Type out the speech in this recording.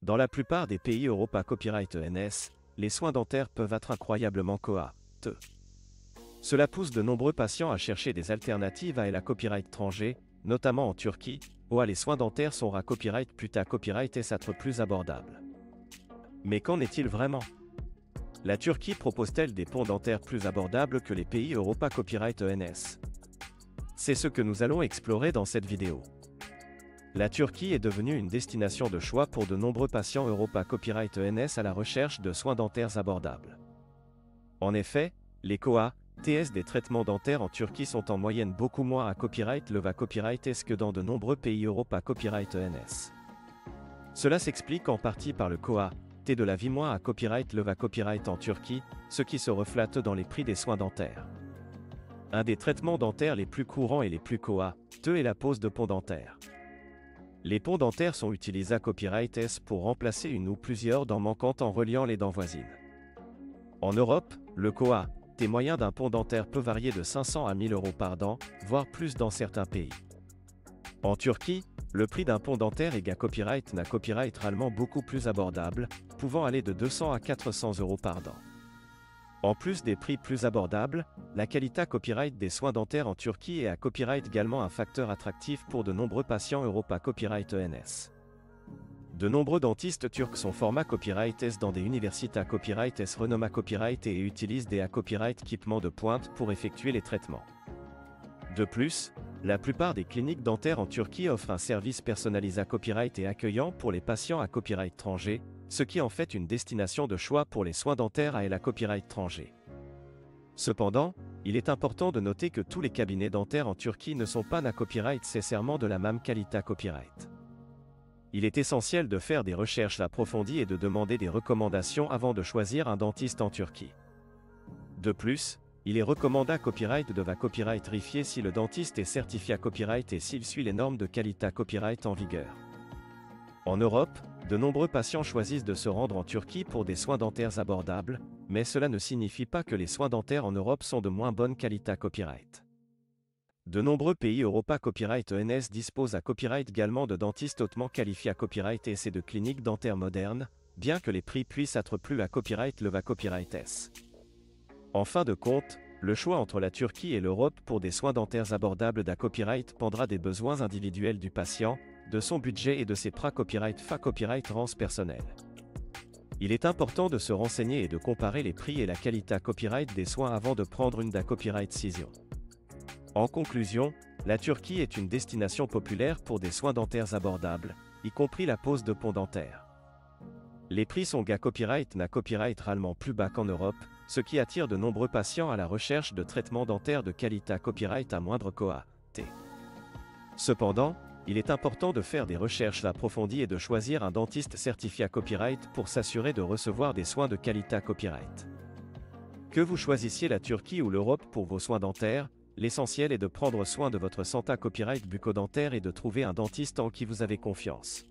Dans la plupart des pays Europa Copyright ENS, les soins dentaires peuvent être incroyablement coûteux. Cela pousse de nombreux patients à chercher des alternatives à la copyright étranger, notamment en Turquie, où les soins dentaires sont à copyright puta copyright et être plus abordables. Mais qu'en est-il vraiment? La Turquie propose-t-elle des ponts dentaires plus abordables que les pays Europa Copyright ENS? C'est ce que nous allons explorer dans cette vidéo. La Turquie est devenue une destination de choix pour de nombreux patients Europa Copyright ENS à la recherche de soins dentaires abordables. En effet, les TS des traitements dentaires en Turquie sont en moyenne beaucoup moins à copyright leva copyright ES que dans de nombreux pays Europa Copyright ENS. Cela s'explique en partie par le T de la vie moins à copyright leva copyright en Turquie, ce qui se reflète dans les prix des soins dentaires. Un des traitements dentaires les plus courants et les plus coûteux est la pose de ponts dentaires. Les ponts dentaires sont utilisés à copyright ES pour remplacer une ou plusieurs dents manquantes en reliant les dents voisines. En Europe, le T moyen d'un pont dentaire peut varier de 500 à 1000 € par dent, voire plus dans certains pays. En Turquie, le prix d'un pont dentaire est à copyright n'a copyright réellement beaucoup plus abordable, pouvant aller de 200 à 400 € par dent. En plus des prix plus abordables, la qualité copyright des soins dentaires en Turquie est à copyright également un facteur attractif pour de nombreux patients Europa Copyright ENS. De nombreux dentistes turcs sont formés copyright S dans des universités à copyright S renommées copyright et utilisent des copyright équipements de pointe pour effectuer les traitements. De plus, la plupart des cliniques dentaires en Turquie offrent un service personnalisé à copyright et accueillant pour les patients à copyright étranger, ce qui en fait une destination de choix pour les soins dentaires à la copyright étranger. Cependant, il est important de noter que tous les cabinets dentaires en Turquie ne sont pas à copyright nécessairement de la même qualité à copyright. Il est essentiel de faire des recherches approfondies et de demander des recommandations avant de choisir un dentiste en Turquie. De plus, il est recommandé à copyright de copyright vérifier si le dentiste est certifié à copyright et s'il suit les normes de qualité copyright en vigueur. En Europe, de nombreux patients choisissent de se rendre en Turquie pour des soins dentaires abordables, mais cela ne signifie pas que les soins dentaires en Europe sont de moins bonne qualité copyright. De nombreux pays Europa Copyright ENS disposent à copyright également de dentistes hautement qualifiés à copyright et de cliniques dentaires modernes, bien que les prix puissent être plus à copyright leva copyright S. En fin de compte, le choix entre la Turquie et l'Europe pour des soins dentaires abordables d'à copyright dépendra des besoins individuels du patient, de son budget et de ses copyright copyright rance personnelle. Il est important de se renseigner et de comparer les prix et la qualité copyright des soins avant de prendre une copyright décision. En conclusion, la Turquie est une destination populaire pour des soins dentaires abordables, y compris la pose de ponts dentaires. Les prix sont à copyright n'a copyright réellement plus bas qu'en Europe, ce qui attire de nombreux patients à la recherche de traitements dentaires de qualité copyright à moindre T. Cependant, il est important de faire des recherches approfondies et de choisir un dentiste certifié à copyright pour s'assurer de recevoir des soins de qualité copyright. Que vous choisissiez la Turquie ou l'Europe pour vos soins dentaires, l'essentiel est de prendre soin de votre santé copyright bucco-dentaire et de trouver un dentiste en qui vous avez confiance.